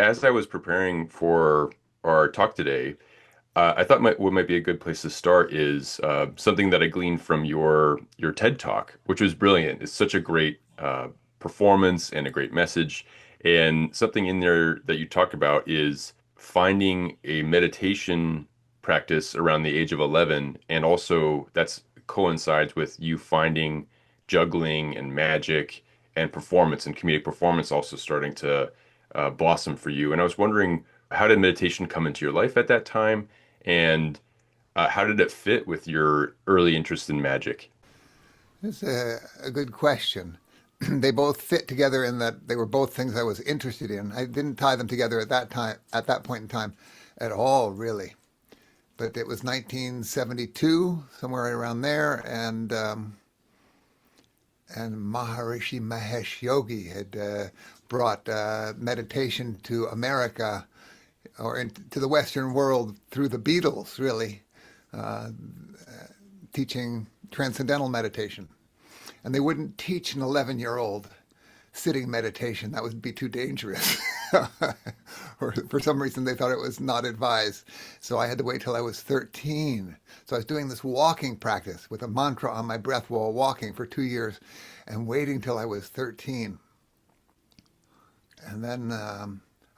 as I was preparing for our talk today, I thought what might be a good place to start is something that I gleaned from your TED Talk, which was brilliant. It's such a great performance and a great message. And something in there that you talk about is finding a meditation practice around the age of 11, and also that's coincides with you finding juggling and magic and performance and comedic performance also starting to blossom for you. And I was wondering, how did meditation come into your life at that time? And how did it fit with your early interest in magic? It's a good question. They both fit together in that they were both things I was interested in. I didn't tie them together at that point in time, at all, really. But it was 1972, somewhere around there, and Maharishi Mahesh Yogi had brought meditation to America or to the Western world through the Beatles, really, uh, teaching transcendental meditation. And they wouldn't teach an 11-year-old sitting meditation. That would be too dangerous. Or for some reason, they thought it was not advised. So I had to wait till I was 13. So I was doing this walking practice with a mantra on my breath while walking for 2 years and waiting till I was 13. And then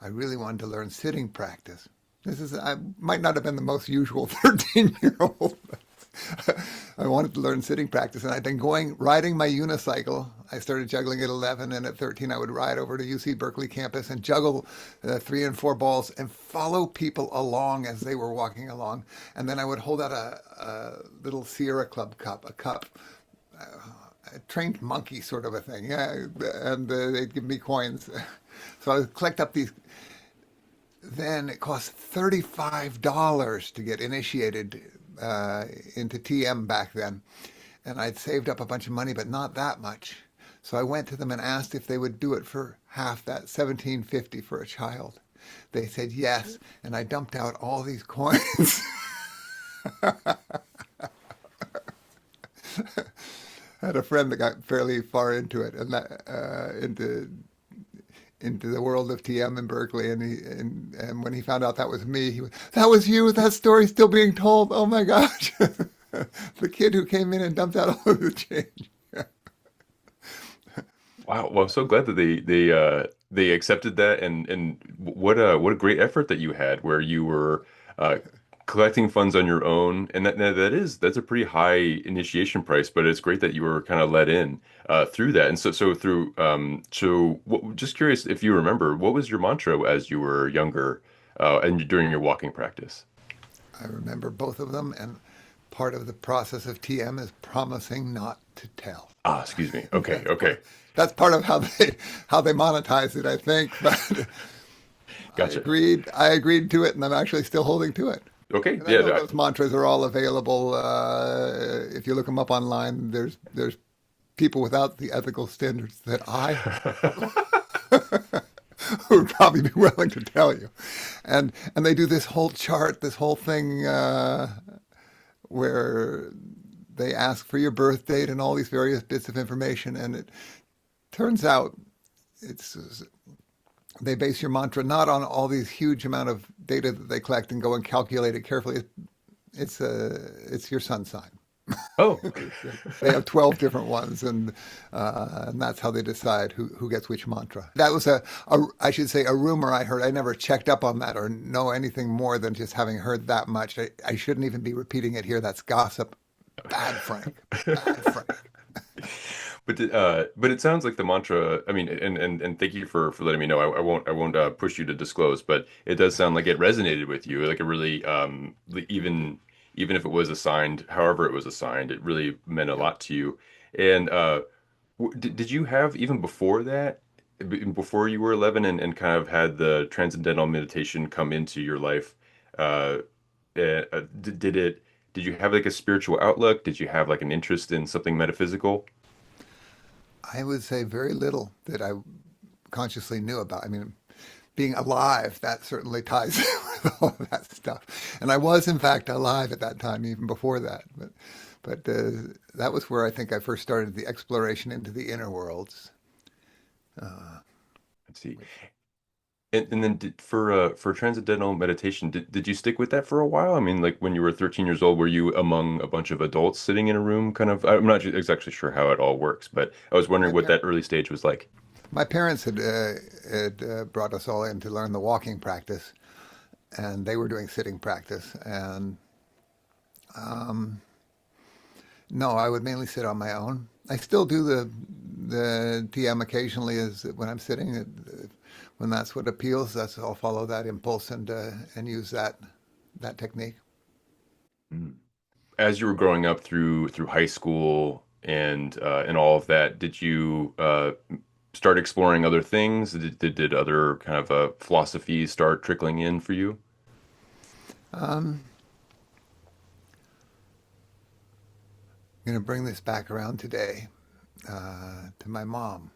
I really wanted to learn sitting practice. I might not have been the most usual 13-year-old. I wanted to learn sitting practice, and I'd been riding my unicycle. I started juggling at 11, and at 13, I would ride over to UC Berkeley campus and juggle 3 and 4 balls and follow people along as they were walking along. And then I would hold out a little Sierra Club cup, uh, a trained monkey sort of a thing, yeah, and they'd give me coins. So I would collect up these. Then it cost $35 to get initiated into TM back then. And I'd saved up a bunch of money, but not that much. So I went to them and asked if they would do it for half that, 1750 for a child. They said yes, and I dumped out all these coins. I had a friend that got fairly far into it, and into the world of TM in Berkeley, and when he found out that was me, that was you. That story's still being told. Oh my gosh, the kid who came in and dumped out all of the change. Wow. Well, I'm so glad that they accepted that, and what a great effort that you had, where you were uh, collecting funds on your own, and that's a pretty high initiation price, but it's great that you were kind of let in through that. And just curious if you remember, what was your mantra as you were younger and during your walking practice? I remember both of them, and part of the process of TM is promising not to tell. Ah, excuse me. Okay, That's part. okay, That's part of how they monetize it, I think. But gotcha. I agreed to it, and I'm actually still holding to it. Okay, And I know yeah. those mantras are all available. If you look them up online, there's people without the ethical standards that I who would probably be willing to tell you. And they do this whole chart, this whole thing where they ask for your birth date and all these various bits of information. And it turns out it's they base your mantra not on all these huge amount of data that they collect and go and calculate it carefully. It's your sun sign. Oh, They have 12 different ones, and that's how they decide who gets which mantra. That was I should say, a rumor I heard. I never checked up on that or know anything more than just having heard that much. I shouldn't even be repeating it here. That's gossip. Bad Frank. Bad Frank. but it sounds like the mantra. I mean, and thank you for letting me know. I won't push you to disclose, but it does sound like it resonated with you. Like it really even if it was assigned, however it was assigned, it really meant a Yeah. lot to you. And did you have even before that, before you were 11 and kind of had the transcendental meditation come into your life? Uh, did it? Did you have like a spiritual outlook? Did you have like an interest in something metaphysical? I would say very little that I consciously knew about. I mean, being alive, that certainly ties with all of that stuff. And I was, in fact, alive at that time, even before that. But that was where I think I first started the exploration into the inner worlds. Uh, Let's see. which, And then for transcendental meditation, did you stick with that for a while? I mean, like when you were 13 years old, were you among a bunch of adults sitting in a room? Kind of, I'm not exactly sure how it all works, but I was wondering My what that par- early stage was like. my parents had brought us all in to learn the walking practice, and they were doing sitting practice. And no, I would mainly sit on my own. I still do the TM occasionally, is when I'm sitting. When that's what appeals, that's I'll follow that impulse and use that technique. Mm. As you were growing up through high school and all of that, did you start exploring other things? Did other kind of philosophies start trickling in for you? I'm going to bring this back around today to my mom,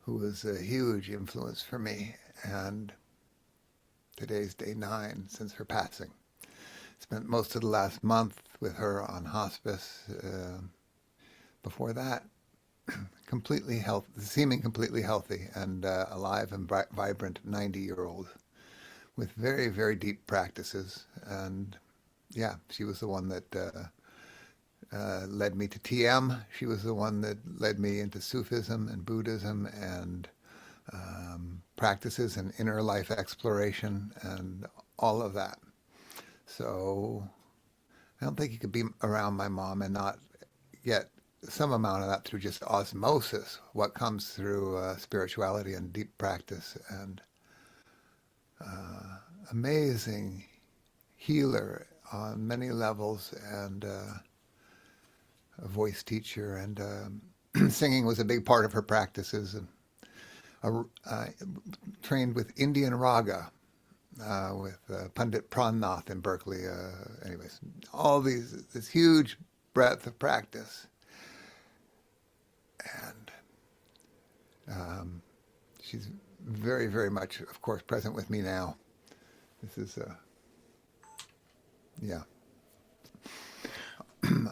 who was a huge influence for me. And today's day 9 since her passing. Spent most of the last month with her on hospice. Before that, completely health, seeming completely healthy and alive and vibrant 90-year-old with very, very deep practices. And yeah, she was the one that led me to TM. She was the one that led me into Sufism and Buddhism and practices and inner life exploration and all of that. So I don't think you could be around my mom and not get some amount of that through just osmosis, what comes through spirituality and deep practice, and amazing healer on many levels, and a voice teacher, and singing was a big part of her practices. And trained with Indian raga with Pandit Prannath in Berkeley. Anyways, all this huge breadth of practice, and she's very, very much, of course, present with me now. This is, yeah.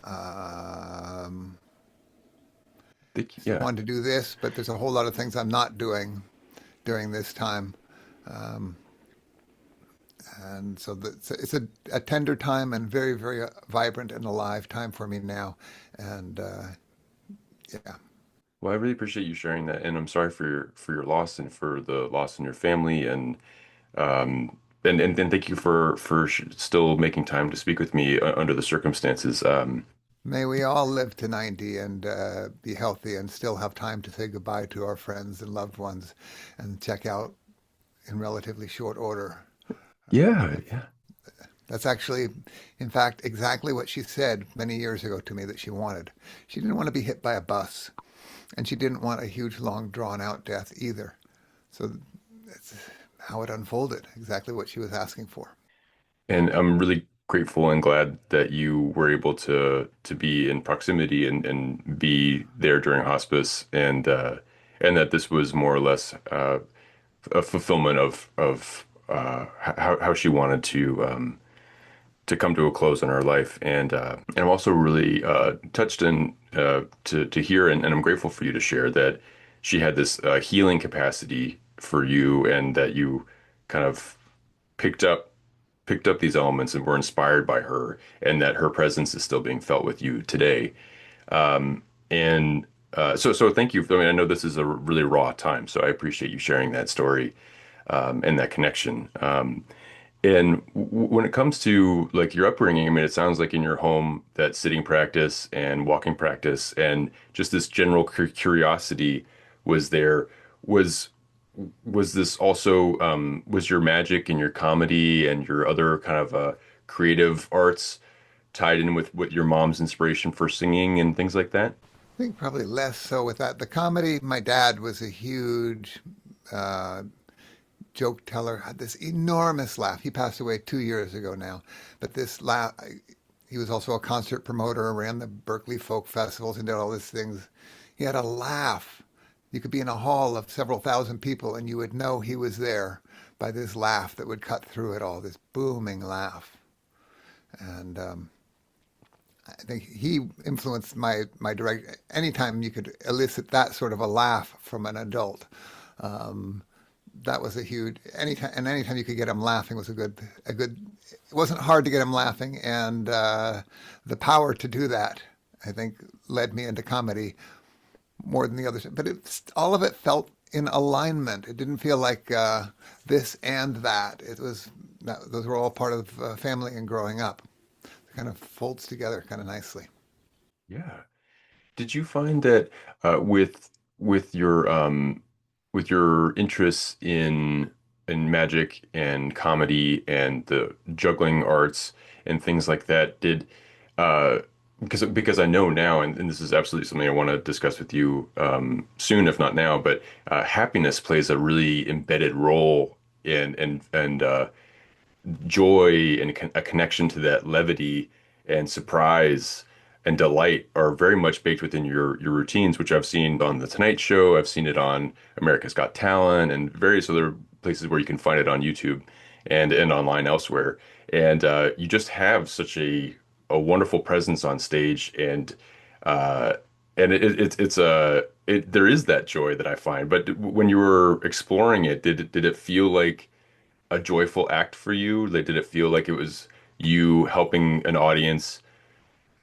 Um, Still Yeah. wanted to do this, but there's a whole lot of things I'm not doing during this time. Um, and so it's a tender time and very, very vibrant and alive time for me now. And yeah, Well, I really appreciate you sharing that, and I'm sorry for your loss and for the loss in your family, and thank you for still making time to speak with me under the circumstances. may we all live to 90 and be healthy and still have time to say goodbye to our friends and loved ones and check out in relatively short order. Yeah, That's yeah. that's actually, in fact, exactly what she said many years ago to me that she wanted. She didn't want to be hit by a bus, and she didn't want a huge, long, drawn-out death either. So that's how it unfolded, exactly what she was asking for. And I'm really grateful and glad that you were able to be in proximity and be there during hospice, and that this was more or less a fulfillment of how she wanted to come to a close in her life. And I'm also really touched and to hear, and I'm grateful for you to share that she had this healing capacity for you, and that you kind of picked up picked up these elements and were inspired by her, and that her presence is still being felt with you today. And so thank you. I mean, I know this is a really raw time, so I appreciate you sharing that story and that connection. And when it comes to like your upbringing, I mean, it sounds like in your home that sitting practice and walking practice and just this general curiosity was there. Was was this also was your magic and your comedy and your other kind of creative arts tied in with your mom's inspiration for singing and things like that? I think probably less so with that. The comedy, my dad was a huge uh, joke teller, had this enormous laugh. He passed away 2 years ago now, but this laugh, he was also a concert promoter, ran the Berkeley Folk Festivals and did all these things. He had a laugh. You could be in a hall of several thousand people and you would know he was there by this laugh that would cut through it all, this booming laugh. And I think he influenced my direct. Anytime you could elicit that sort of a laugh from an adult, um, that was a huge anytime you could get him laughing was a good. It wasn't hard to get him laughing, and the power to do that, I think, led me into comedy more than the others. But all of it felt in alignment. It didn't feel like this and that. Those were all part of family and growing up. It kind of folds together kind of nicely. Yeah. Did you find that with with your interests in magic and comedy and the juggling arts and things like that, did uh because I know now, and this is absolutely something I want to discuss with you soon, if not now, but happiness plays a really embedded role in and joy and a connection to that levity and surprise and delight are very much baked within your routines, which I've seen on The Tonight Show. I've seen it on America's Got Talent and various other places where you can find it on YouTube and online elsewhere. And you just have such a wonderful presence on stage, uh, and it's a there is that joy that I find. But when you were exploring it, did it feel like a joyful act for you? Like, did it feel like it was you helping an audience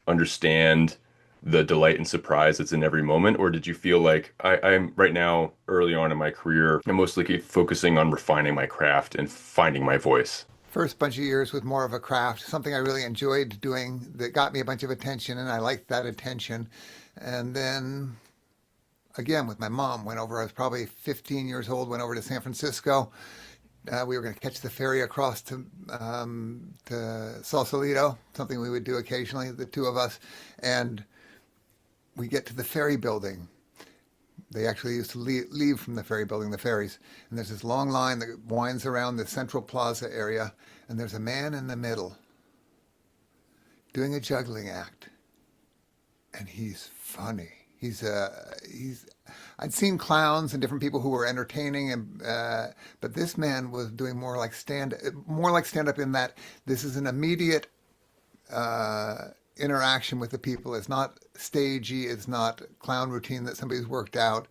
understand the delight and surprise that's in every moment? Or did you feel like I'm right now, early on in my career, I'm mostly focusing on refining my craft and finding my voice? First bunch of years was more of a craft, something I really enjoyed doing that got me a bunch of attention, and I liked that attention. And then again with my mom, went over. I was probably 15 years old. Went over to San Francisco. We were going to catch the ferry across to Sausalito, something we would do occasionally, the two of us. And we get to the ferry building. They actually used to leave from the ferry building, the ferries. And there's this long line that winds around the Central Plaza area. And there's a man in the middle doing a juggling act. And he's funny. He's I'd seen clowns and different people who were entertaining, and but this man was doing more like stand up in that this is an immediate interaction with the people. It's not stagey. It's not clown routine that somebody's worked out,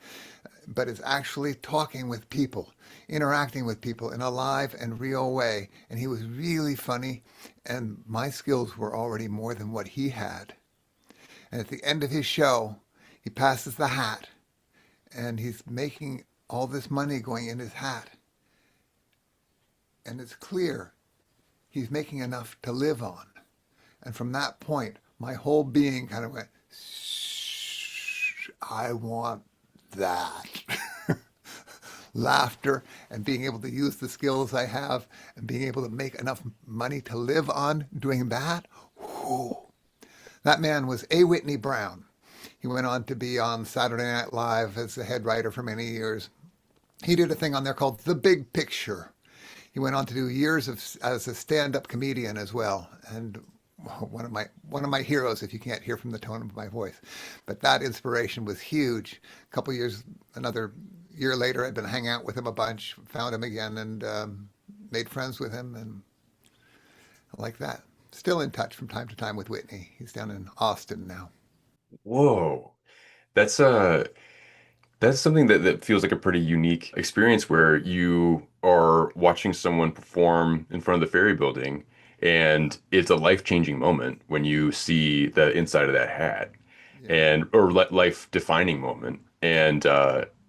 but it's actually talking with people, interacting with people in a live and real way. And he was really funny, and my skills were already more than what he had. And at the end of his show, he passes the hat, and he's making all this money going in his hat. And it's clear he's making enough to live on. And from that point, my whole being kind of went, shh, I want that. Laughter and being able to use the skills I have and being able to make enough money to live on doing that. Whew. That man was A. Whitney Brown. He went on to be on Saturday Night Live as the head writer for many years. He did a thing on there called The Big Picture. He went on to do years as a stand-up comedian as well, and one of my heroes, if you can't hear from the tone of my voice. But that inspiration was huge. Another year later, I'd been hanging out with him a bunch, found him again, and made friends with him, and like that. Still in touch from time to time with Whitney. He's down in Austin now. Whoa. That's that's something that feels like a pretty unique experience where you are watching someone perform in front of the ferry building, and it's a life-changing moment when you see the inside of that hat, Yeah, and or life-defining moment, and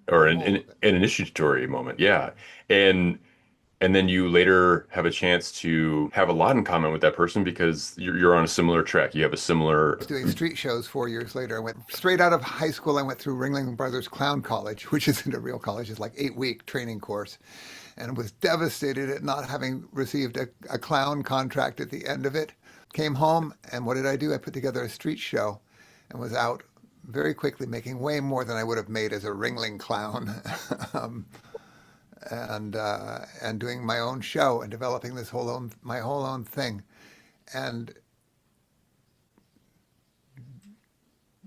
or all of it. an initiatory moment, yeah. And and then you later have a chance to have a lot in common with that person because you're on a similar track. You have a I was similar, doing street shows 4 years later. I went straight out of high school. I went through Ringling Brothers Clown College, which isn't a real college. It's like 8 week training course, and was devastated at not having received a clown contract at the end of it. Came home, and what did I do? I put together a street show and was out very quickly making way more than I would have made as a Ringling clown. um, and doing my own show and developing my whole own thing, and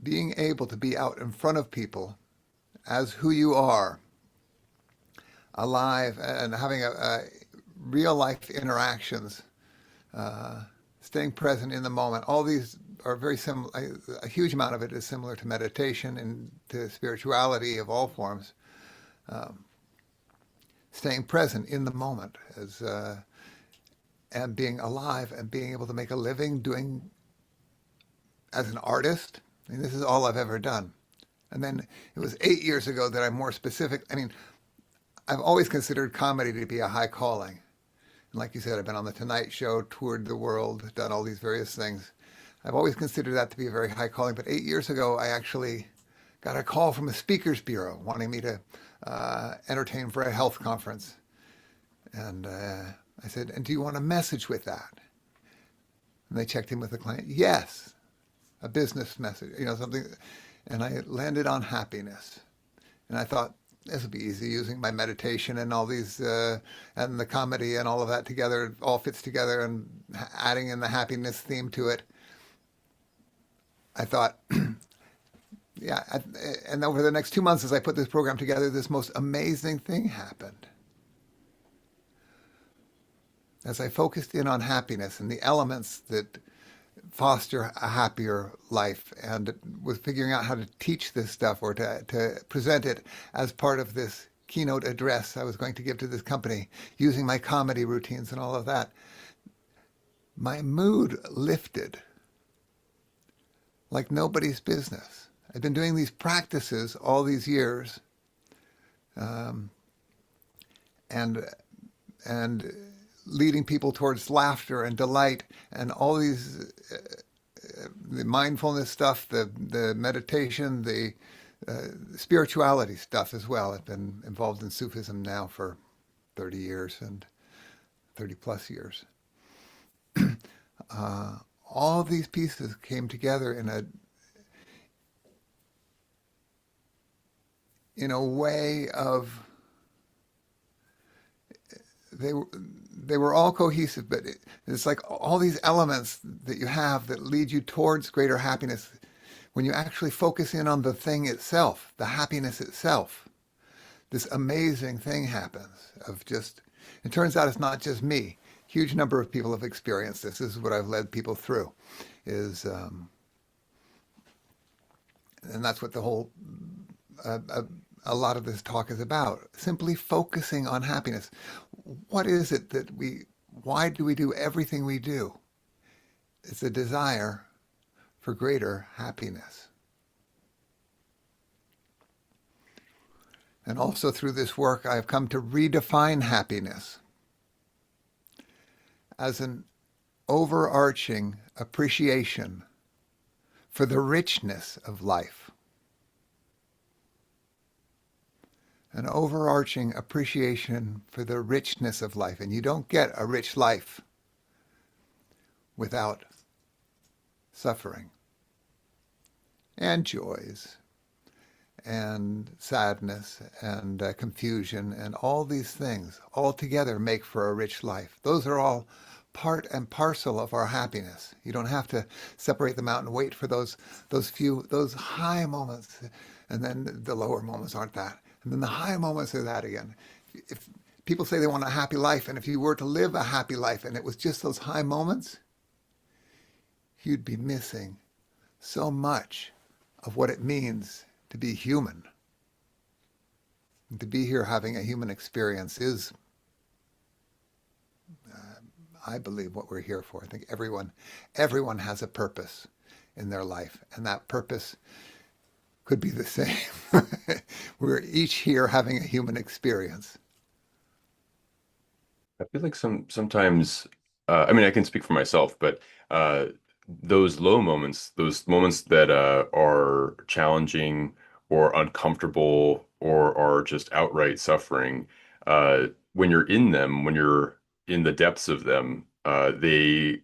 being able to be out in front of people as who you are, alive, and having a real life interactions, uh, staying present in the moment. All these are very similar. A huge amount of it is similar to meditation and to spirituality of all forms. Um, staying present in the moment as and being alive and being able to make a living doing as an artist. I mean, this is all I've ever done. And then it was 8 years ago that I'm more specific. I mean, I've always considered comedy to be a high calling. And like you said, I've been on the Tonight Show, toured the world, done all these various things. I've always considered that to be a very high calling. But 8 years ago, I actually got a call from a speakers bureau wanting me to entertain for a health conference. And I said, and do you want a message with that? And they checked in with the client. Yes, a business message, something. And I landed on happiness. And I thought, this will be easy using my meditation and all these, and the comedy and all of that together. It all fits together and adding in the happiness theme to it. I thought, yeah. And over the next 2 months, as I put this program together, this most amazing thing happened. As I focused in on happiness and the elements that foster a happier life and was figuring out how to teach this stuff or to present it as part of this keynote address I was going to give to this company using my comedy routines and all of that, my mood lifted like nobody's business. I've been doing these practices all these years, um, and and leading people towards laughter and delight and all these the mindfulness stuff, the meditation, the spirituality stuff as well. I've been involved in Sufism now for 30 years and 30 plus years. All these pieces came together in a way of they they were all cohesive, but it's like all these elements that you have that lead you towards greater happiness. When you actually focus in on the thing itself, the happiness itself, this amazing thing happens of just, it turns out it's not just me. Huge number of people have experienced this. This is what I've led people through is, and that's what the whole, a lot of this talk is about. Simply focusing on happiness. What is it that why do we do everything we do? It's a desire for greater happiness. And also through this work, I've come to redefine happiness as an overarching appreciation for the richness of life. An overarching appreciation for the richness of life. And you don't get a rich life without suffering and joys and sadness and confusion and all these things all together make for a rich life. Those are all part and parcel of our happiness. You don't have to separate them out and wait for those high moments, and then the lower moments aren't that. And then the high moments are that again. If people say they want a happy life, and if you were to live a happy life and it was just those high moments, you'd be missing so much of what it means to be human. And to be here having a human experience is, I believe, what we're here for. I think everyone has a purpose in their life, and that purpose could be the same. We're each here having a human experience. I feel like sometimes, I mean, I can speak for myself, but uh, those low moments, those moments that are challenging or uncomfortable or are just outright suffering, when you're in them, when you're in the depths of them, they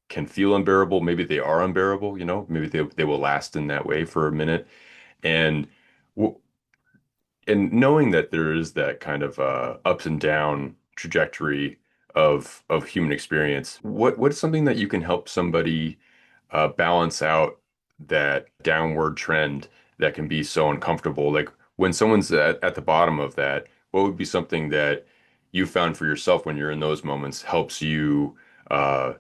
can feel unbearable. Maybe they are unbearable, maybe they will last in that way for a minute. And w and knowing that there is that kind of ups and down trajectory of human experience, what is something that you can help somebody balance out that downward trend that can be so uncomfortable? Like when someone's at the bottom of that, what would be something that you found for yourself when you're in those moments helps you uh,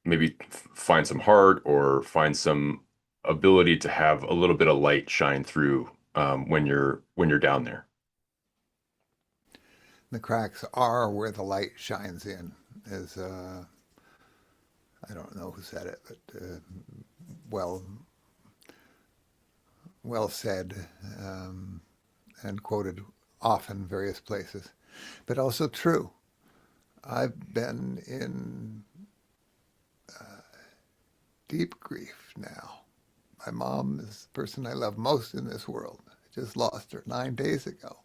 maybe find some heart or find some ability to have a little bit of light shine through when you're down there. The cracks are where the light shines in. Is I don't know who said it, but well well said, and quoted often various places, but also true. I've been in deep grief now. My mom is the person I love most in this world. I just lost her 9 days ago.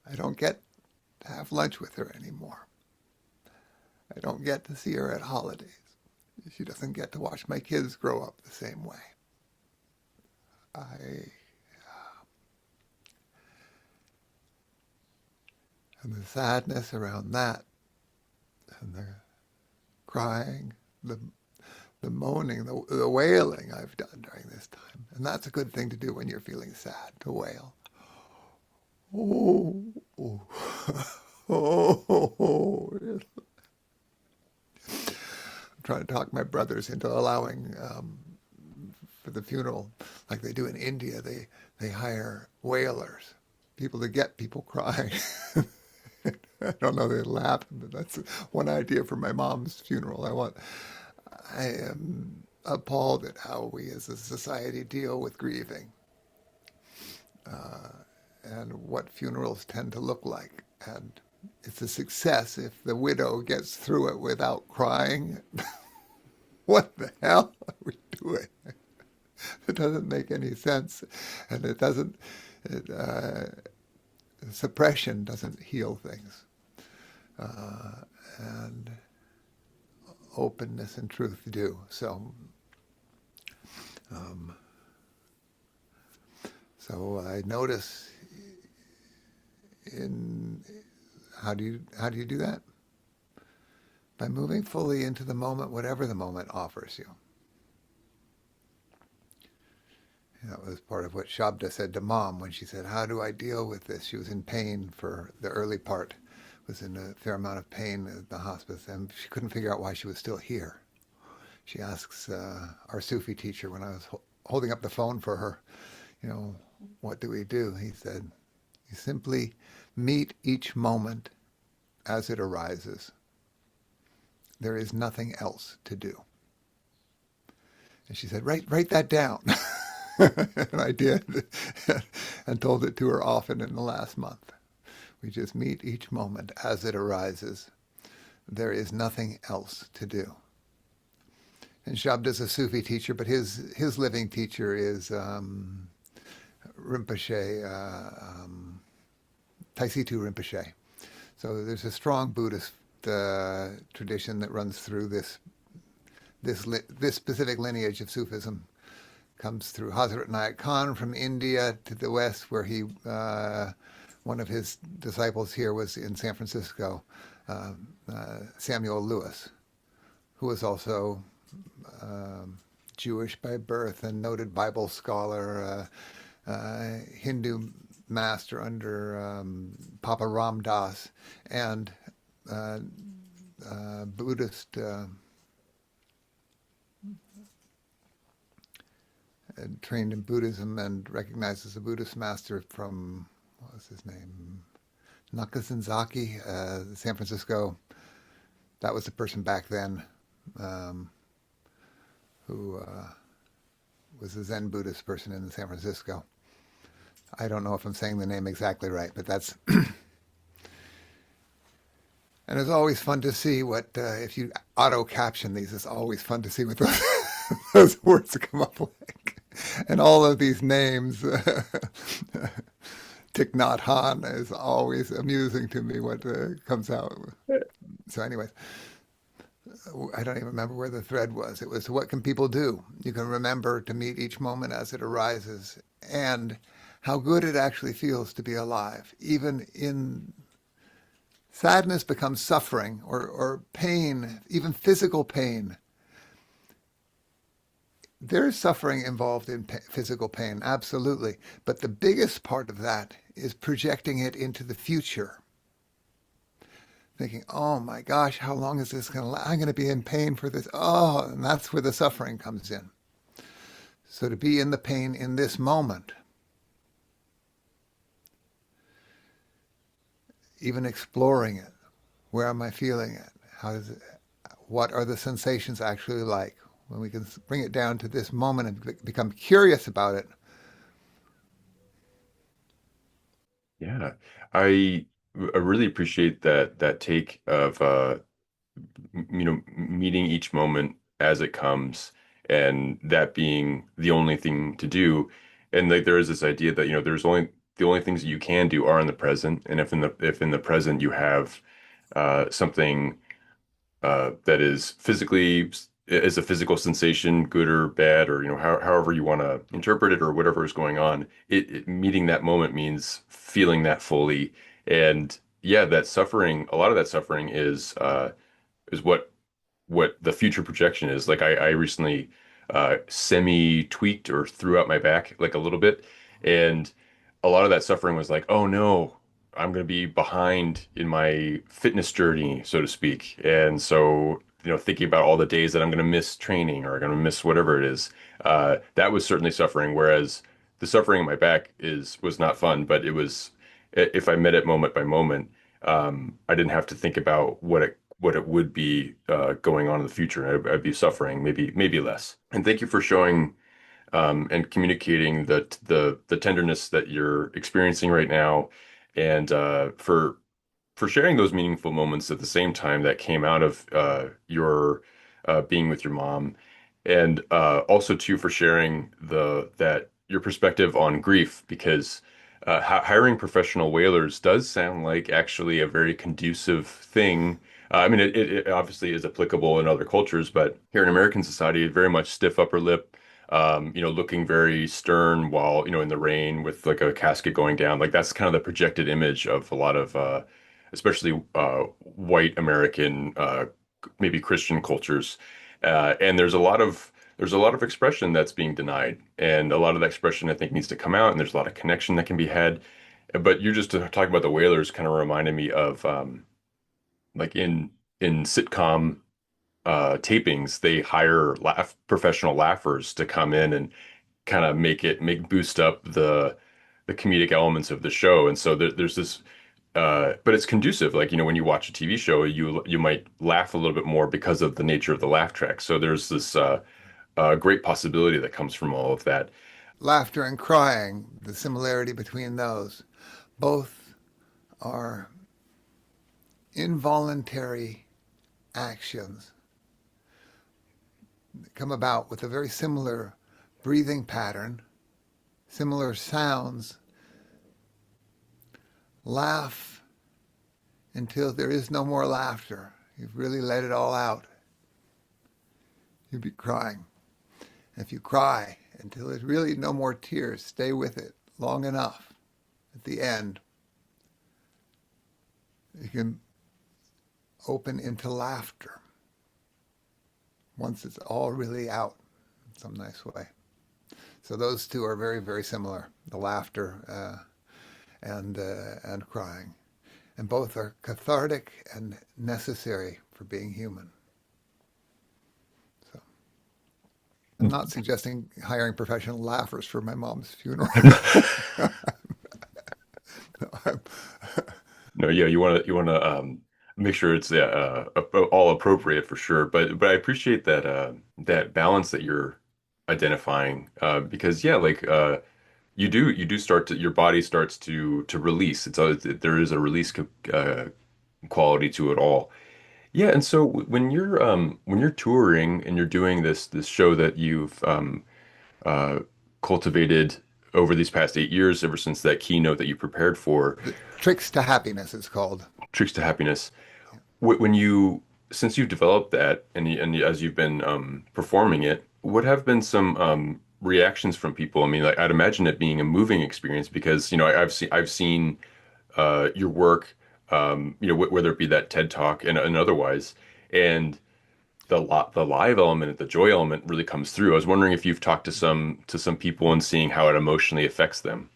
I don't get to have lunch with her anymore. I don't get to see her at holidays. She doesn't get to watch my kids grow up the same way. I and the sadness around that, and the crying, the moaning, the wailing I've done during this time. And that's a good thing to do when you're feeling sad, to wail. Oh, oh, oh. I'm trying to talk my brothers into allowing for the funeral, like they do in India. They hire wailers, people to get people crying. I don't know, they laugh, but that's one idea for my mom's funeral. I am appalled at how we as a society deal with grieving, and what funerals tend to look like. And it's a success if the widow gets through it without crying. What the hell are we doing? It doesn't make any sense, and it doesn't. Suppression doesn't heal things, and openness and truth do. Um, so I notice in how do you do that? By moving fully into the moment, whatever the moment offers you. That was part of what Shabda said to Mom when she said, "How do I deal with this?" She was in pain for the early part, was in a fair amount of pain at the hospice, and she couldn't figure out why she was still here. She asks our Sufi teacher when I was holding up the phone for her, what do we do? He said, you simply meet each moment as it arises. There is nothing else to do. And she said, write that down. And I did, and told it to her often in the last month. We just meet each moment as it arises. There is nothing else to do. And Shabda's a Sufi teacher, but his living teacher is Rinpoche, Taisitu Rinpoche. So there's a strong Buddhist tradition that runs through this specific lineage of Sufism. Comes through Hazrat Nayak Khan from India to the West, where he, one of his disciples here was in San Francisco, Samuel Lewis, who was also Jewish by birth and noted Bible scholar, Hindu master under Papa Ram Dass, and Buddhist trained in Buddhism and recognized as a Buddhist master from, what was his name? Nakasanzaki, San Francisco. That was the person back then who was a Zen Buddhist person in San Francisco. I don't know if I'm saying the name exactly right, but that's... And it's always fun to see what, if you auto-caption these, it's always fun to see what those words come up like. And all of these names, Thich Nhat Hanh is always amusing to me what comes out. So anyways, I don't even remember where the thread was. It was, what can people do? You can remember to meet each moment as it arises, and how good it actually feels to be alive. Even in sadness becomes suffering or pain, even physical pain. There's suffering involved in physical pain, absolutely. But the biggest part of that is projecting it into the future. Thinking, oh my gosh, how long is this going to last? I'm going to be in pain for this. Oh, and that's where the suffering comes in. So to be in the pain in this moment even exploring it. Where am I feeling it? How does it, what are the sensations actually like? When we can bring it down to this moment and become curious about it. Yeah. I I really appreciate that take of meeting each moment as it comes and that being the only thing to do. And like there is this idea that, there's only the only things that you can do are in the present. And if in the present you have something that is physically is a physical sensation, good or bad, or however you want to interpret it, or whatever is going on. Meeting that moment means feeling that fully, and yeah, that suffering. A lot of that suffering is what the future projection is. Like I recently semi tweaked or threw out my back like a little bit, and a lot of that suffering was like, oh no, I'm going to be behind in my fitness journey, so to speak. And so, thinking about all the days that I'm going to miss training or I'm going to miss whatever it is, that was certainly suffering. Whereas the suffering in my back was not fun, but it was if I met it moment by moment, I didn't have to think about what it would be going on in the future. I'd be suffering, maybe less. And thank you for showing and communicating the tenderness that you're experiencing right now, and for sharing those meaningful moments at the same time that came out of your being with your mom, and also too for sharing the that your perspective on grief, because hiring professional whalers does sound like actually a very conducive thing. I mean, it obviously is applicable in other cultures, but here in American society, very much stiff upper lip, looking very stern while, in the rain with like a casket going down. Like that's kind of the projected image of a lot of especially white American, maybe Christian cultures. And there's a lot of expression that's being denied, and a lot of that expression I think needs to come out. And there's a lot of connection that can be had. But you just talking about the Whalers kind of reminded me of like in sitcom tapings, they hire professional laughers to come in and kind of make boost up the comedic elements of the show. And so there's this but it's conducive. Like, when you watch a TV show, you might laugh a little bit more because of the nature of the laugh track. So there's this great possibility that comes from all of that. Laughter and crying, the similarity between those, both are involuntary actions that come about with a very similar breathing pattern, similar sounds. Laugh until there is no more laughter. You've really let it all out. You'll be crying. If you cry until there's really no more tears, stay with it long enough. At the end, you can open into laughter once it's all really out in some nice way. So those two are very, very similar, the laughter and crying. And both are cathartic and necessary for being human. So I'm not suggesting hiring professional laughers for my mom's funeral. No, yeah, you want to make sure it's all appropriate for sure. But I appreciate that balance that you're identifying because yeah, like you do start to your body starts to release. There is a release quality to it all. Yeah, and so when you're touring and you're doing this show that you've uh, cultivated over these past 8 years, ever since that keynote that you prepared for, The Tricks to Happiness, it's called. Tricks to Happiness. When since you've developed that and as you've been performing it, what have been some reactions from people? I mean, like I'd imagine it being a moving experience because I've seen your work, whether it be that TED Talk and otherwise, and the live element, the joy element really comes through. I was wondering if you've talked to some people and seeing how it emotionally affects them.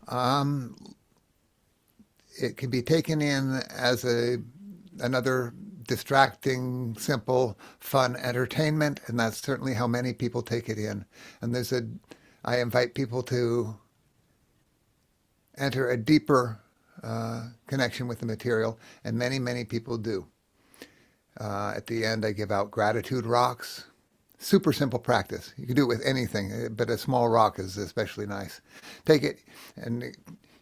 Um, it can be taken in as another distracting, simple, fun entertainment, and that's certainly how many people take it in. And I invite people to enter a deeper connection with the material, and many, many people do. At the end, I give out gratitude rocks. Super simple practice. You can do it with anything, but a small rock is especially nice. Take it and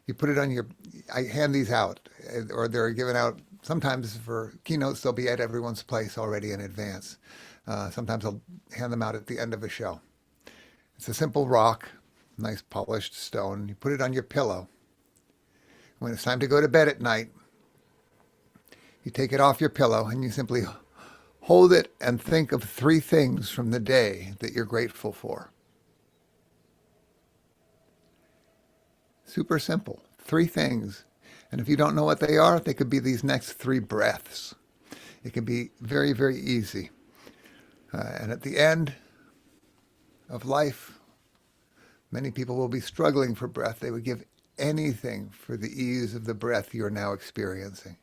you put it on your. I hand these out, or they're given out. Sometimes for keynotes, they'll be at everyone's place already in advance. Sometimes I'll hand them out at the end of a show. It's a simple rock, nice polished stone. You put it on your pillow. When it's time to go to bed at night, you take it off your pillow and you simply hold it and think of three things from the day that you're grateful for. Super simple. Three things. And if you don't know what they are, they could be these next three breaths. It can be very, very easy. And at the end of life, many people will be struggling for breath. They would give anything for the ease of the breath you're now experiencing.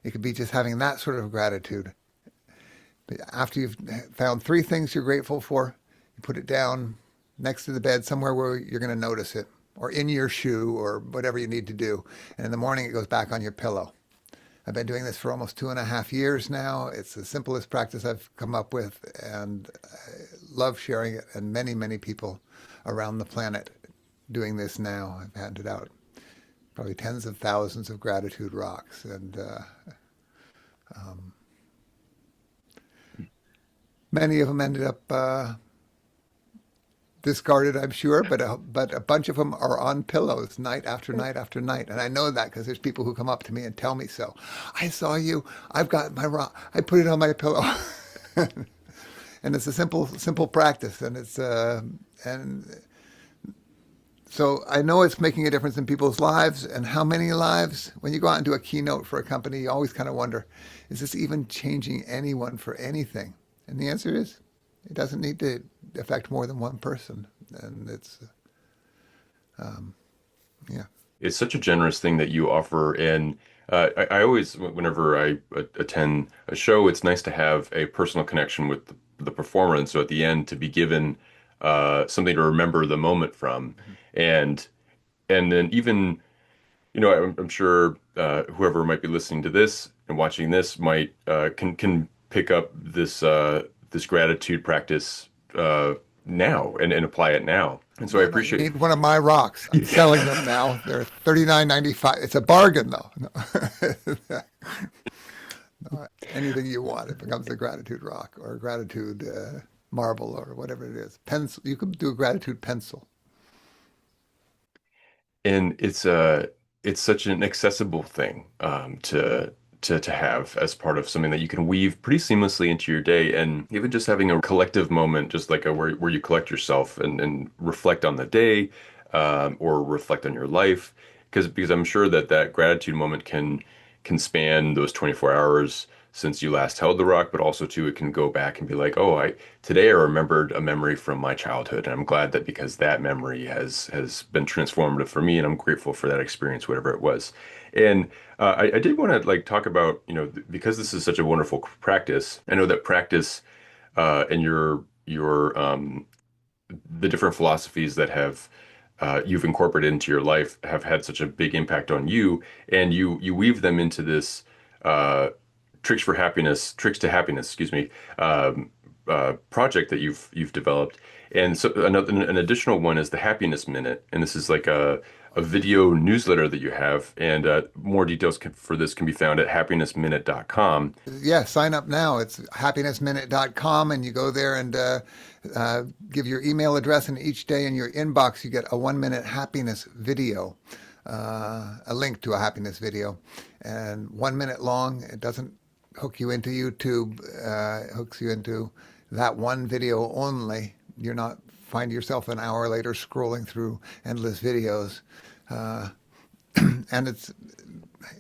It could be just having that sort of gratitude. But after you've found three things you're grateful for, you put it down next to the bed somewhere where you're going to notice it, or in your shoe, or whatever you need to do. And in the morning, it goes back on your pillow. I've been doing this for almost 2.5 years now. It's the simplest practice I've come up with, and I love sharing it. And many, many people around the planet doing this now. I've handed out probably tens of thousands of gratitude rocks, and um, many of them ended up discarded, I'm sure, but a bunch of them are on pillows night after night after night, and I know that because there's people who come up to me and tell me so. I saw you. I've got my rock. I put it on my pillow, and it's a simple practice, and it's and so I know it's making a difference in people's lives, and how many lives? When you go out and do a keynote for a company, you always kind of wonder, is this even changing anyone for anything? And the answer is, it doesn't need to affect more than one person. And it's, yeah. It's such a generous thing that you offer. And I always, whenever I attend a show, it's nice to have a personal connection with the performer. And so at the end, to be given something to remember the moment from. And and then even, I'm sure whoever might be listening to this and watching this might can pick up this gratitude practice now and apply it now. And so I No, no, you appreciate. need one of my rocks. I'm selling them now. They're $39.95. It's a bargain, though. No. No, anything you want, it becomes a gratitude rock or a gratitude marble or whatever it is. Pencil. You could do a gratitude pencil. And it's such an accessible thing to have as part of something that you can weave pretty seamlessly into your day. And even just having a collective moment, just like where you collect yourself and reflect on the day, or reflect on your life, because I'm sure that gratitude moment can span those 24 hours since you last held the rock, but also too it can go back and be like, oh, I today I remembered a memory from my childhood, and I'm glad that because that memory has been transformative for me, and I'm grateful for that experience, whatever it was. And I did want to like talk about, because this is such a wonderful practice. I know that practice and your the different philosophies that have you've incorporated into your life have had such a big impact on you, and you weave them into this uh, tricks to happiness, excuse me, project that you've developed. And so an additional one is the Happiness Minute, and this is like a video newsletter that you have, and more details for this can be found at happinessminute.com. Yeah, sign up now. It's happinessminute.com, and you go there and give your email address, and each day in your inbox you get a 1 minute happiness video, a link to a happiness video, and 1 minute long. It doesn't hook you into YouTube. It hooks you into that one video only. You're not find yourself an hour later scrolling through endless videos. Uh, and it's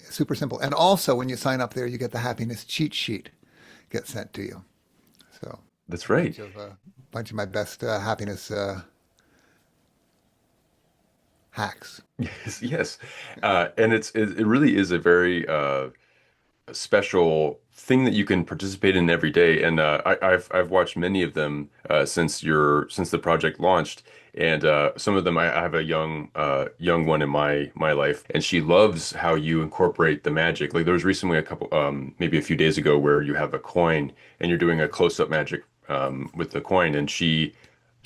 super simple. And also, when you sign up there, you get the happiness cheat sheet get sent to you. So That's a right. bunch of my best happiness hacks. Yes, yes. And it really is a very special thing that you can participate in every day. And I've watched many of them since the project launched. And some of them I have a young one in my life, and she loves how you incorporate the magic. Like there was recently a couple maybe a few days ago where you have a coin and you're doing a close-up magic with the coin, and she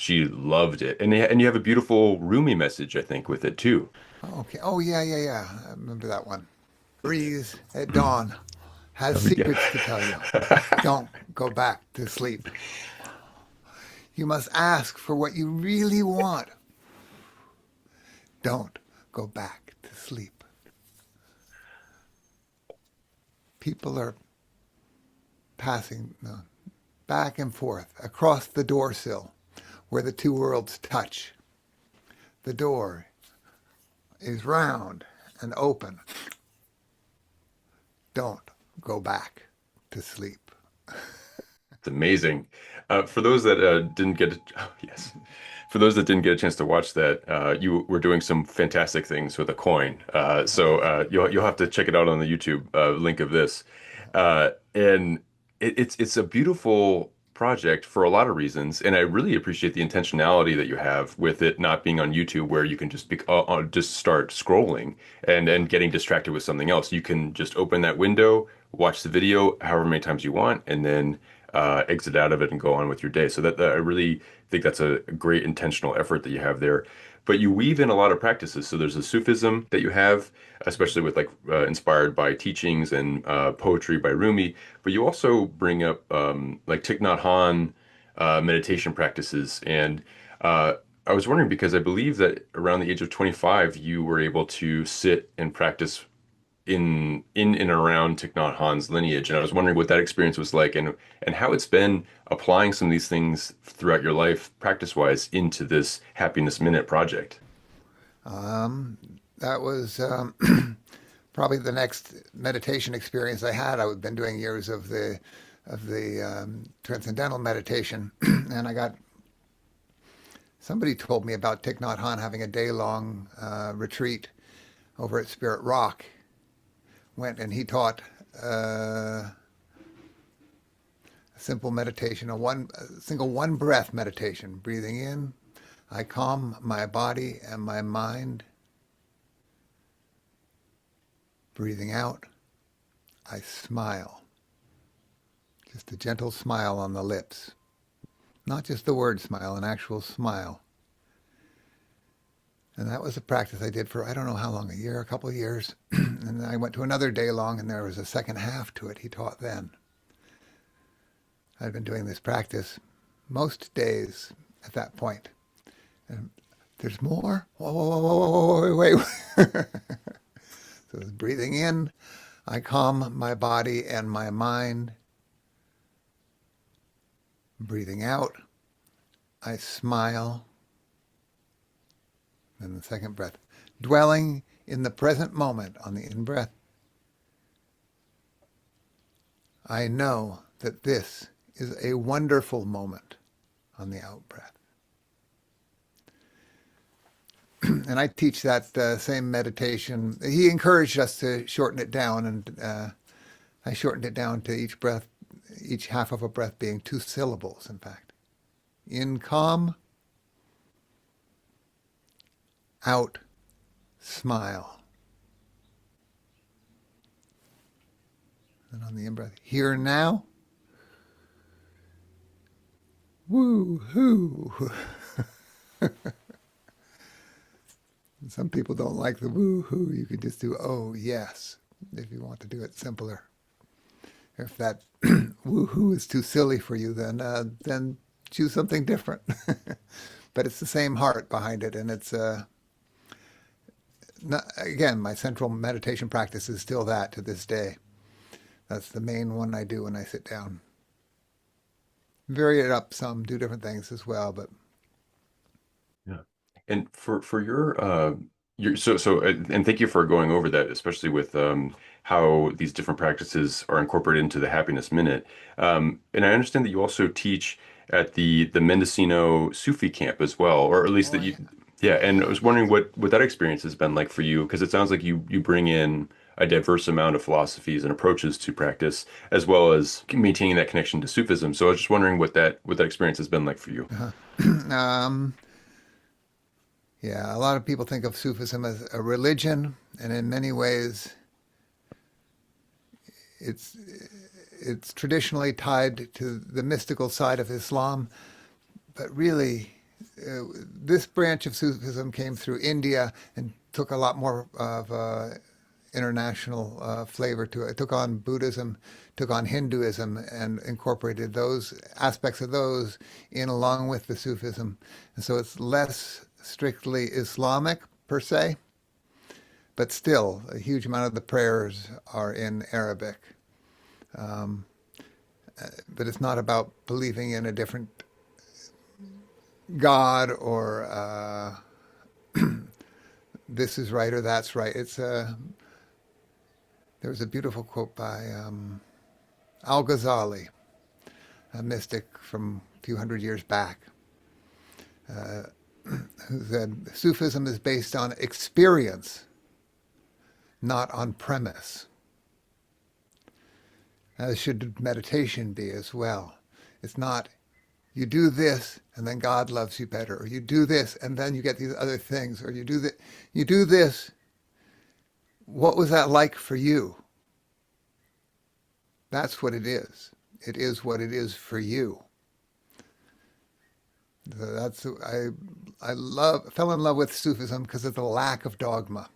loved it. And you have a beautiful Rumi message, I think, with it too. Okay. Oh, yeah, yeah, yeah. I remember that one. Breeze at dawn has Yeah. secrets to tell you. Don't go back to sleep. You must ask for what you really want. Don't go back to sleep. People are passing back and forth across the door sill where the two worlds touch. The door is round and open. Don't go back to sleep. It's amazing. For those that didn't get, oh, yes, for those that didn't get a chance to watch that, you were doing some fantastic things with a coin. So you'll have to check it out on the YouTube link of this. And it's a beautiful project for a lot of reasons, and I really appreciate the intentionality that you have with it not being on YouTube, where you can just start scrolling and getting distracted with something else. You can just open that window, watch the video however many times you want, and then exit out of it and go on with your day. So that I really think that's a great intentional effort that you have there. But you weave in a lot of practices. So there's a Sufism that you have, especially with like inspired by teachings and poetry by Rumi. But you also bring up like Thich Nhat Hanh meditation practices. And I was wondering because I believe that around the age of 25, you were able to sit and practice in and around Thich Nhat Hanh's lineage, and I was wondering what that experience was like, and how it's been applying some of these things throughout your life, practice-wise, into this Happiness Minute project. That was probably the next meditation experience I had. I've been doing years of the Transcendental Meditation, and I got somebody told me about Thich Nhat Hanh having a day-long retreat over at Spirit Rock. Went and he taught a simple meditation, a single one breath meditation. Breathing in, I calm my body and my mind. Breathing out, I smile. Just a gentle smile on the lips. Not just the word smile, an actual smile. And that was a practice I did for I don't know how long, a year, a couple of years. And then I went to another day long, and there was a second half to it he taught then. I'd been doing this practice most days at that point. And there's more? Whoa, whoa, whoa, whoa, whoa, wait, wait. So it's breathing in, I calm my body and my mind. Breathing out, I smile. Then the second breath, dwelling in the present moment on the in-breath. I know that this is a wonderful moment on the out-breath. And I teach that same meditation. He encouraged us to shorten it down, and I shortened it down to each breath, each half of a breath being 2 syllables, in fact. In calm, out, smile. And on the in-breath, here now, woo-hoo. Some people don't like the woo-hoo. You could just do, oh, yes, if you want to do it simpler. If that woo-hoo is too silly for you, then choose something different. But it's the same heart behind it, and it's again, my central meditation practice is still that to this day. That's the main one I do when I sit down. Vary it up some, do different things as well, but Yeah. And for your and thank you for going over that, especially with how these different practices are incorporated into the Happiness Minute. And I understand that you also teach at the Mendocino Sufi camp as well, or at least oh that you, yeah. yeah. And I was wondering what that experience has been like for you, because it sounds like you bring in a diverse amount of philosophies and approaches to practice, as well as maintaining that connection to Sufism. So I was just wondering what that experience has been like for you. Uh-huh. um, yeah, a lot of people think of Sufism as a religion, and in many ways, it's it's traditionally tied to the mystical side of Islam. But really, this branch of Sufism came through India and took a lot more of international flavor to it. It took on Buddhism, took on Hinduism, and incorporated those aspects of those in along with the Sufism. And so it's less strictly Islamic per se, but still a huge amount of the prayers are in Arabic. Um, but it's not about believing in a different God or this is right or that's right. There was a beautiful quote by Al Ghazali, a mystic from a few hundred years back, uh, who said Sufism is based on experience, not on premise. As should meditation be as well. It's not you do this and then God loves you better, or you do this and then you get these other things, or you do this. What was that like for you? That's what it is. It is what it is for you. So I fell in love with Sufism because of the lack of dogma.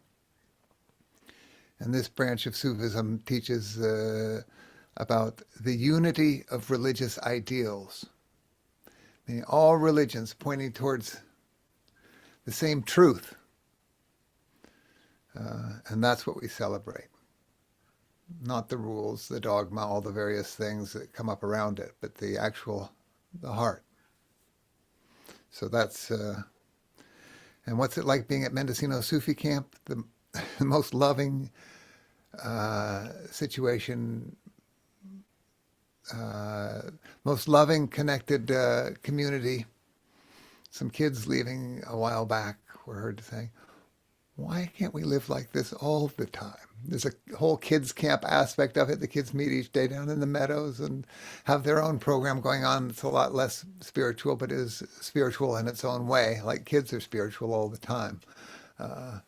And this branch of Sufism teaches about the unity of religious ideals. Meaning all religions pointing towards the same truth. And that's what we celebrate. Not the rules, the dogma, all the various things that come up around it, but the heart. So that's, and what's it like being at Mendocino Sufi camp? The most loving situation, most loving, connected community. Some kids leaving a while back were heard saying, why can't we live like this all the time? There's a whole kids camp aspect of it. The kids meet each day down in the meadows and have their own program going on. It's a lot less spiritual, but is spiritual in its own way. Like kids are spiritual all the time. Uh,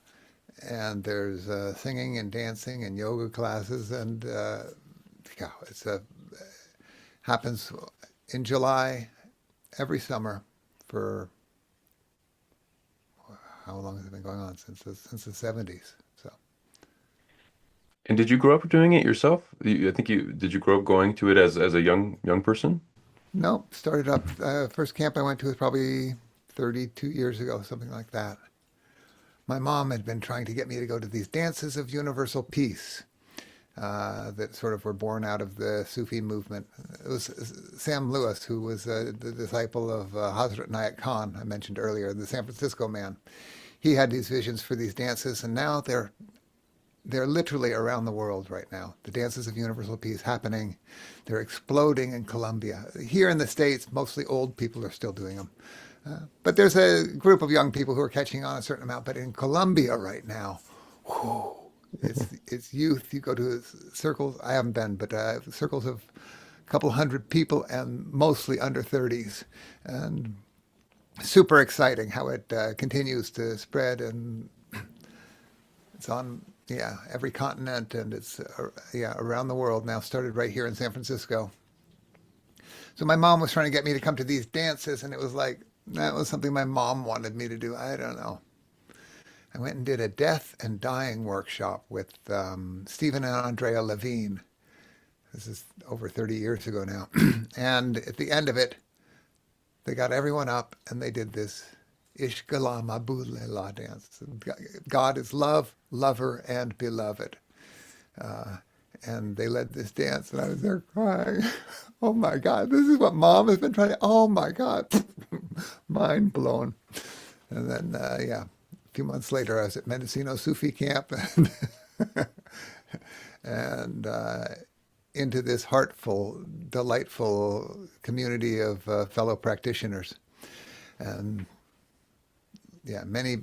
and there's singing and dancing and yoga classes, and yeah, happens in July every summer for how long has it been going on since the 70s? So And did you grow up doing it yourself? I think you did you grow up going to it as a young person? no, started up. First camp I went to was probably 32 years ago, something like that. My mom had been trying to get me to go to these dances of universal peace that sort of were born out of the Sufi movement. It was Sam Lewis, who was the disciple of Hazrat Nayat Khan, I mentioned earlier, the San Francisco man. He had these visions for these dances, and now they're literally around the world right now. The dances of universal peace happening. They're exploding in Colombia. Here in the States, mostly old people are still doing them. But there's a group of young people who are catching on a certain amount. But in Colombia right now, whew, it's youth. You go to circles. I haven't been, but circles of a couple hundred people and mostly under 30s. And super exciting how it continues to spread, and it's on every continent, and it's around the world now. Started right here in San Francisco. So my mom was trying to get me to come to these dances, and it was like that was something my mom wanted me to do. I don't know. I went and did a death and dying workshop with Stephen and Andrea Levine. This is over 30 years ago now. And at the end of it, they got everyone up and they did this Ishgala Mabulela dance. God is love, lover, and beloved. Uh, and they led this dance, and I was there crying. Oh my God, this is what mom has been trying to. Oh my God, mind blown. And then, a few months later, I was at Mendocino Sufi camp, and into this heartful, delightful community of fellow practitioners. And yeah, many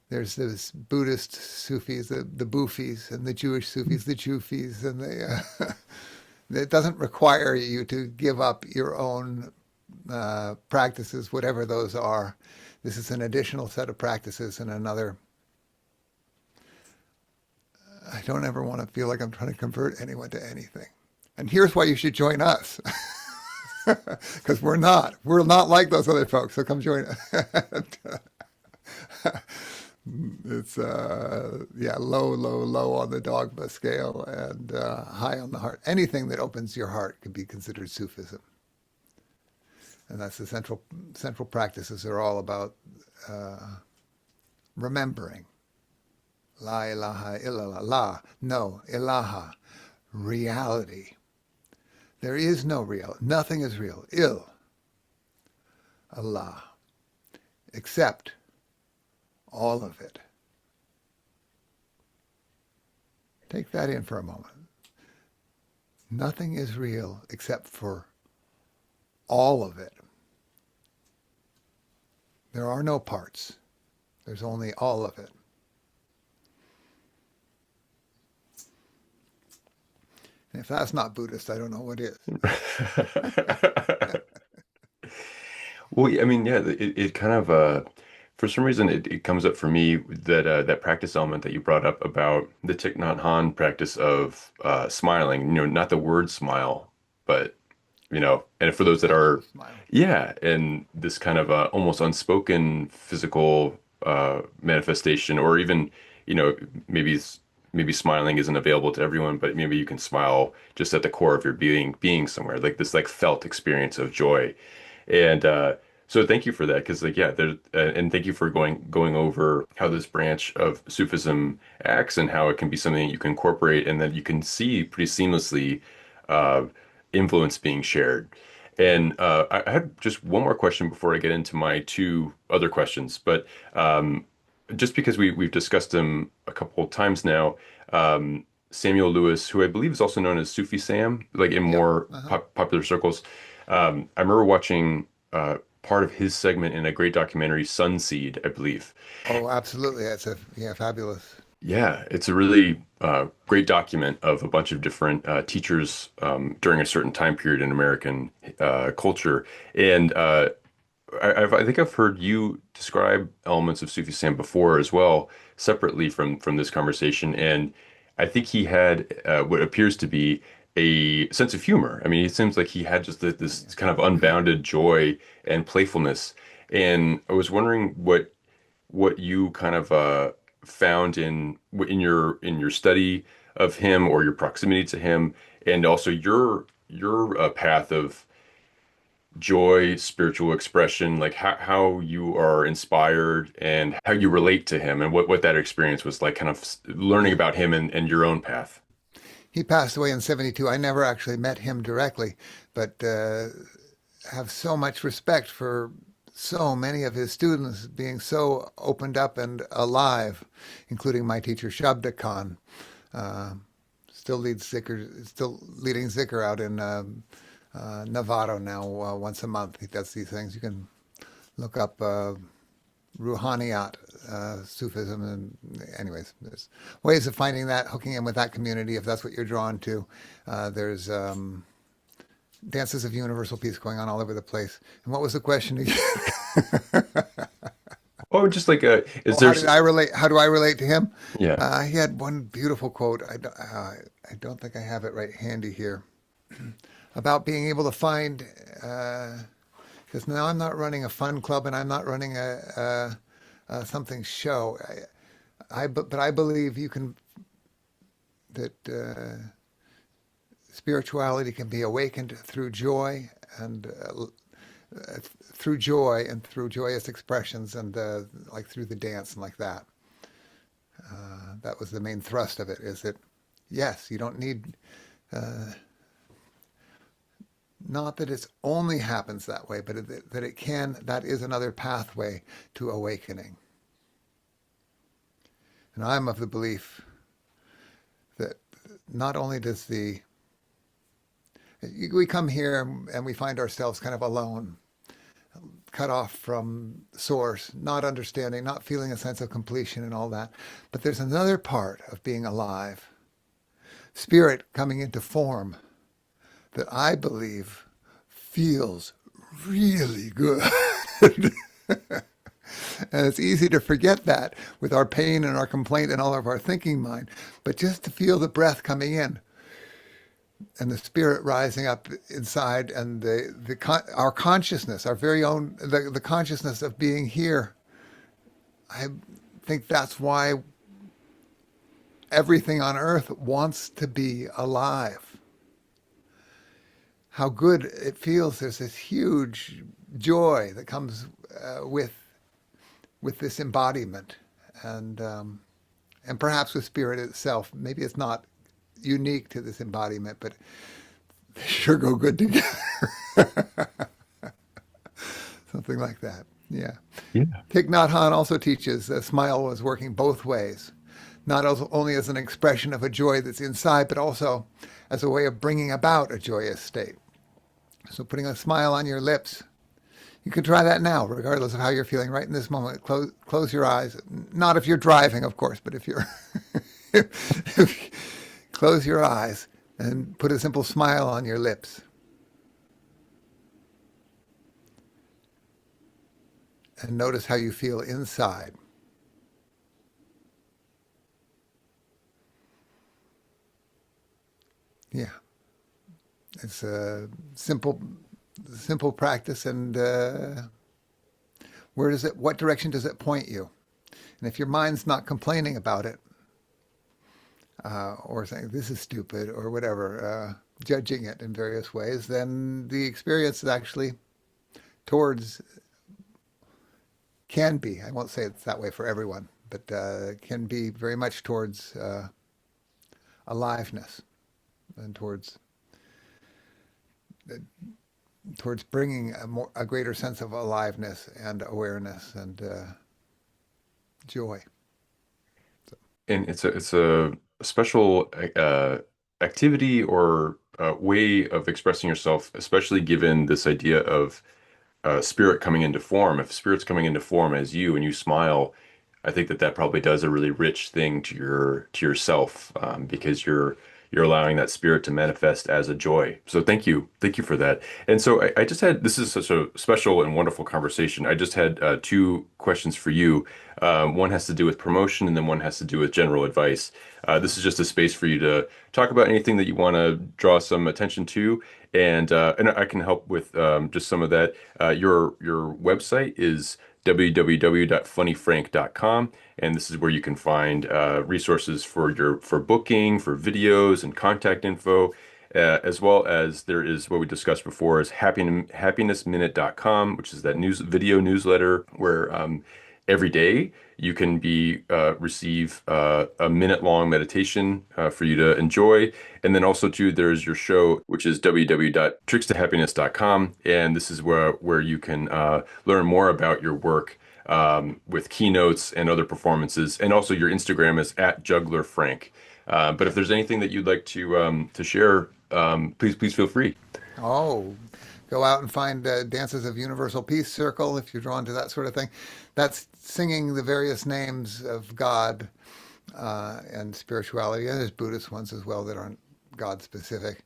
There's those Buddhist Sufis, the Bufis, and the Jewish Sufis, the Jufis, and it doesn't require you to give up your own practices, whatever those are. This is an additional set of practices and another. I don't ever want to feel like I'm trying to convert anyone to anything. And here's why you should join us. Because we're not. We're not like those other folks. So come join us. It's yeah, low, low, low on the dogma scale and high on the heart. Anything that opens your heart could be considered Sufism, and that's the central practices are all about remembering. La ilaha illallah. La, no, ilaha, reality. There is no real. Nothing is real. Allah, except all of it. Take that in for a moment. Nothing is real except for all of it. There are no parts. There's only all of it. And if that's not Buddhist, I don't know what is. Well, I mean, yeah, it kind of for some reason it comes up for me that that practice element that you brought up about the Thich Nhat Hanh practice of smiling, not the word smile, but and for those that Actual are, smile. yeah, and this kind of almost unspoken physical manifestation, or even, you know, maybe maybe smiling isn't available to everyone, but maybe you can smile just at the core of your being somewhere, like this like felt experience of joy. And so thank you for that, because like yeah, there and thank you for going over how this branch of Sufism acts and how it can be something you can incorporate and that you can see pretty seamlessly uh, influence being shared. And I had just one more question before I get into my two other questions, but just because we've discussed him a couple of times now, Samuel Lewis, who I believe is also known as Sufi Sam, like in Yep. more Uh-huh. popular circles. I remember watching part of his segment in a great documentary, Sunseed, I believe. Oh, absolutely. That's a yeah, fabulous. Yeah, it's a really great document of a bunch of different teachers during a certain time period in American culture. And I think I've heard you describe elements of Sufi Sam before as well, separately from this conversation. And I think he had what appears to be a sense of humor. I mean, it seems like he had just Oh, this yeah. kind of unbounded joy and playfulness. And I was wondering what you kind of found in your study of him or your proximity to him, and also your path of joy, spiritual expression, like how you are inspired and how you relate to him, and what that experience was like, kind of learning Yeah. about him and your own path. He passed away in 72. I never actually met him directly, but have so much respect for so many of his students being so opened up and alive, including my teacher Shabda Khan. Uh, still leading Zikr out in Novato now once a month. He does these things. You can look up Ruhaniyat, Sufism, and anyways, there's ways of finding that, hooking in with that community if that's what you're drawn to. There's dances of universal peace going on all over the place. And what was the question again? Oh, just like is Oh, there how did I relate? How do I relate to him? yeah. He had one beautiful quote. I don't think I have it right handy here about being able to find. Because now I'm not running a fun club and I'm not running a something show. But I believe you can that spirituality can be awakened through joy and through joy and through joyous expressions and like through the dance and like that. That was the main thrust of it. Is that yes, you don't need. Not that it only happens that way, but that it can. That is another pathway to awakening. And I'm of the belief that not only does the we come here and we find ourselves kind of alone, cut off from source, not understanding, not feeling a sense of completion and all that. But there's another part of being alive, spirit coming into form, that I believe feels really good. And it's easy to forget that with our pain and our complaint and all of our thinking mind. But just to feel the breath coming in and the spirit rising up inside, and our consciousness, our very own, the consciousness of being here, I think that's why everything on earth wants to be alive. How good it feels. There's this huge joy that comes with this embodiment, and and perhaps with spirit itself. Maybe it's not unique to this embodiment, but they sure go good together. Something like that. Yeah. Yeah. Thich Nhat Hanh also teaches that smile was working both ways, not only as an expression of a joy that's inside, but also as a way of bringing about a joyous state. So putting a smile on your lips. You can try that now, regardless of how you're feeling right in this moment. Close your eyes. Not if you're driving, of course, but if you're close your eyes and put a simple smile on your lips. And notice how you feel inside. Yeah, it's a simple practice, and what direction does it point you? And if your mind's not complaining about it, or saying this is stupid or whatever, judging it in various ways, then the experience is actually towards, can be, I won't say it's that way for everyone, but can be very much towards aliveness, and towards bringing a greater sense of aliveness and awareness and joy. So, And it's a special activity or way of expressing yourself, especially given this idea of spirit coming into form. If spirit's coming into form as you and you smile, I think that that probably does a really rich thing to yourself, because you're allowing that spirit to manifest as a joy. So thank you for that. And so I just had, this is such a special and wonderful conversation. I just had two questions for you. One has to do with promotion, and then one has to do with general advice. This is just a space for you to talk about anything that you want to draw some attention to, and I can help with just some of that. Your website is www.funnyfrank.com, and this is where you can find resources for booking, for videos and contact info, as well as there is what we discussed before is happinessminute.com, which is that video newsletter where every day you can be receive a minute long meditation for you to enjoy. And then also too, there's your show, which is www.trickstohappiness.com. And this is where you can learn more about your work with keynotes and other performances. And also your Instagram is @jugglerfrank. But if there's anything that you'd like to share, please feel free. oh, go out and find Dances of Universal Peace Circle if you're drawn to that sort of thing. That's singing the various names of God and spirituality. And there's Buddhist ones as well that aren't God specific.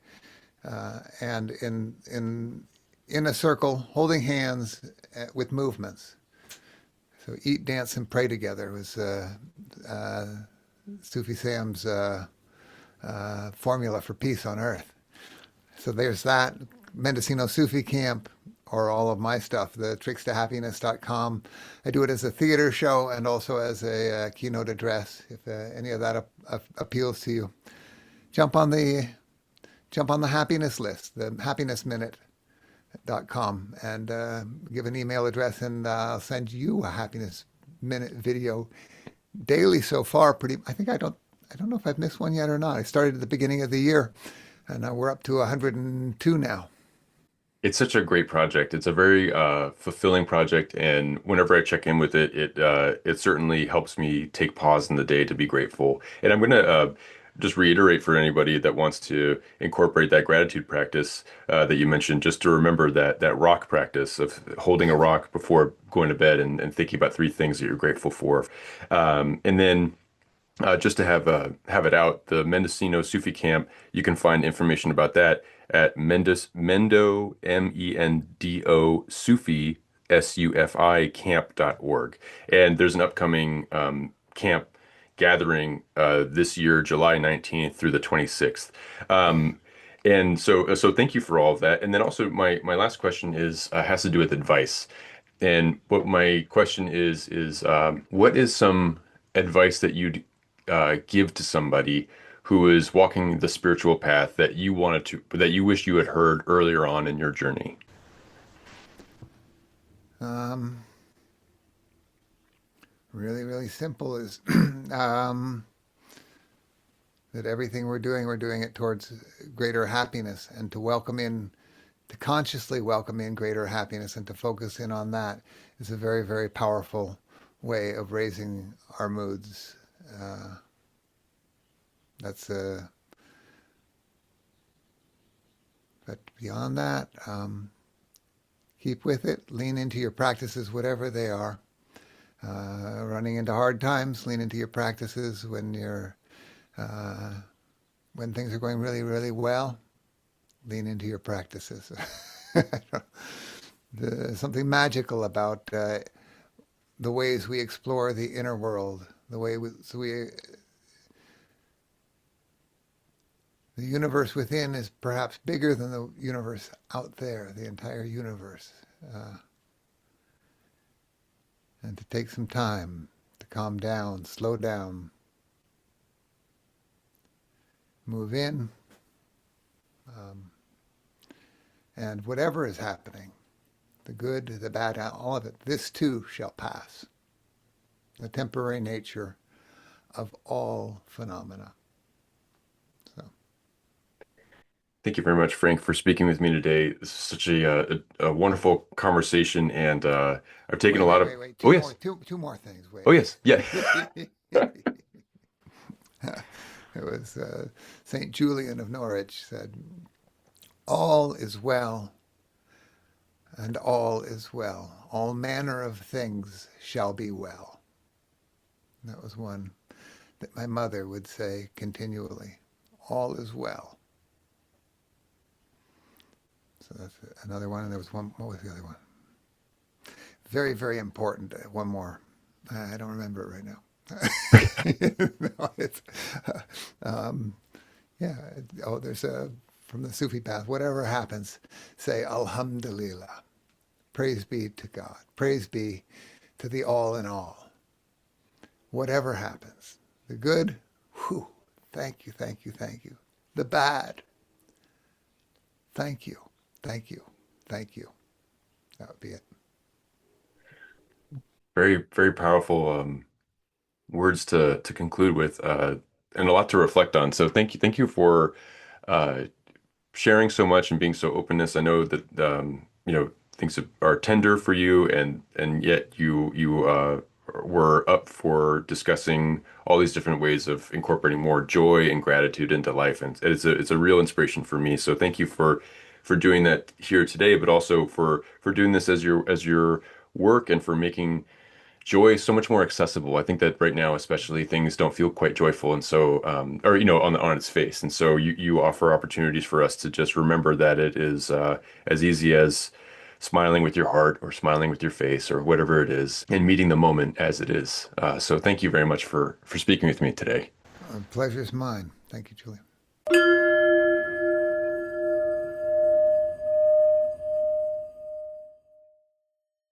And in a circle, holding hands with movements. So eat, dance, and pray together was Sufi Sam's formula for peace on earth. So there's that. Mendocino Sufi Camp, or all of my stuff, the trickstohappiness.com. I do it as a theater show and also as a keynote address. If any of that appeals to you, jump on the happiness list, the happinessminute.com, and give an email address, and I'll send you a happiness minute video daily so far. I don't know if I've missed one yet or not. I started at the beginning of the year, and we're up to 102 now. It's such a great project. It's a very fulfilling project, and whenever I check in with it, it certainly helps me take pause in the day to be grateful. And I'm gonna just reiterate for anybody that wants to incorporate that gratitude practice that you mentioned, just to remember that rock practice of holding a Yes. rock before going to bed and thinking about three things that you're grateful for. And then just to have it out, the Mendocino Sufi camp, you can find information about that at Mendo Sufi SUFI camp.org. And there's an upcoming camp gathering this year, July 19th through the 26th. Great. And so thank you for all of that. And then also my last question is has to do with advice. And what my question is what is some advice that you'd give to somebody who is walking the spiritual path that you wanted to, that you wish you had heard earlier on in your journey? Um, Really, really simple is that everything we're doing it towards greater happiness, and to welcome in, to consciously welcome in greater happiness and to focus in on that is a very, very powerful way of raising our moods. Uh, that's a, but beyond that, keep with it, lean into your practices, whatever they are. Running into hard times, lean into your practices uh, when things are going really, really well. Lean into your practices. There's something magical about the ways we explore the inner world, the universe within is perhaps bigger than the universe out there, the entire universe. Uh, and to take some time to calm down, slow down, move in, um, and whatever is happening, the good, the bad, all of it, this too shall pass. The temporary nature of all phenomena. So, Thank you very much, Frank, for speaking with me today. This is such a wonderful conversation, and I've taken a lot of. wait. Oh yes, Two more things. oh Wait. yes, yeah. It was Saint Julian of Norwich said, "All is well, and all is well. All manner of things shall be well." That was one that my mother would say continually. All is well. So that's another one. And there was one. What was the other one? Very, very important. One more. I don't remember it right now. No, it's, um, yeah. Oh, there's a from the Sufi path. Whatever happens, say Alhamdulillah. Praise be to God. Praise be to the all in all. Whatever happens, the good, whew, thank you, thank you, thank you. The bad, thank you, thank you, thank you. That would be it. Very, very powerful words to conclude with, and a lot to reflect on. So thank you for uh, sharing so much and being so openness. I know that things are tender for you, and yet you were up for discussing all these different ways of incorporating more joy and gratitude into life, and it's a real inspiration for me. So thank you for doing that here today, but also for doing this as your work and for making joy is so much more accessible. I think that right now, especially, things don't feel quite joyful, and so, or on its face. And so, you offer opportunities for us to just remember that it is as easy as smiling with your heart, or smiling with your face, or whatever it is, and meeting the moment as it is. So, thank you very much for speaking with me today. Pleasure's mine. Thank you, Julie.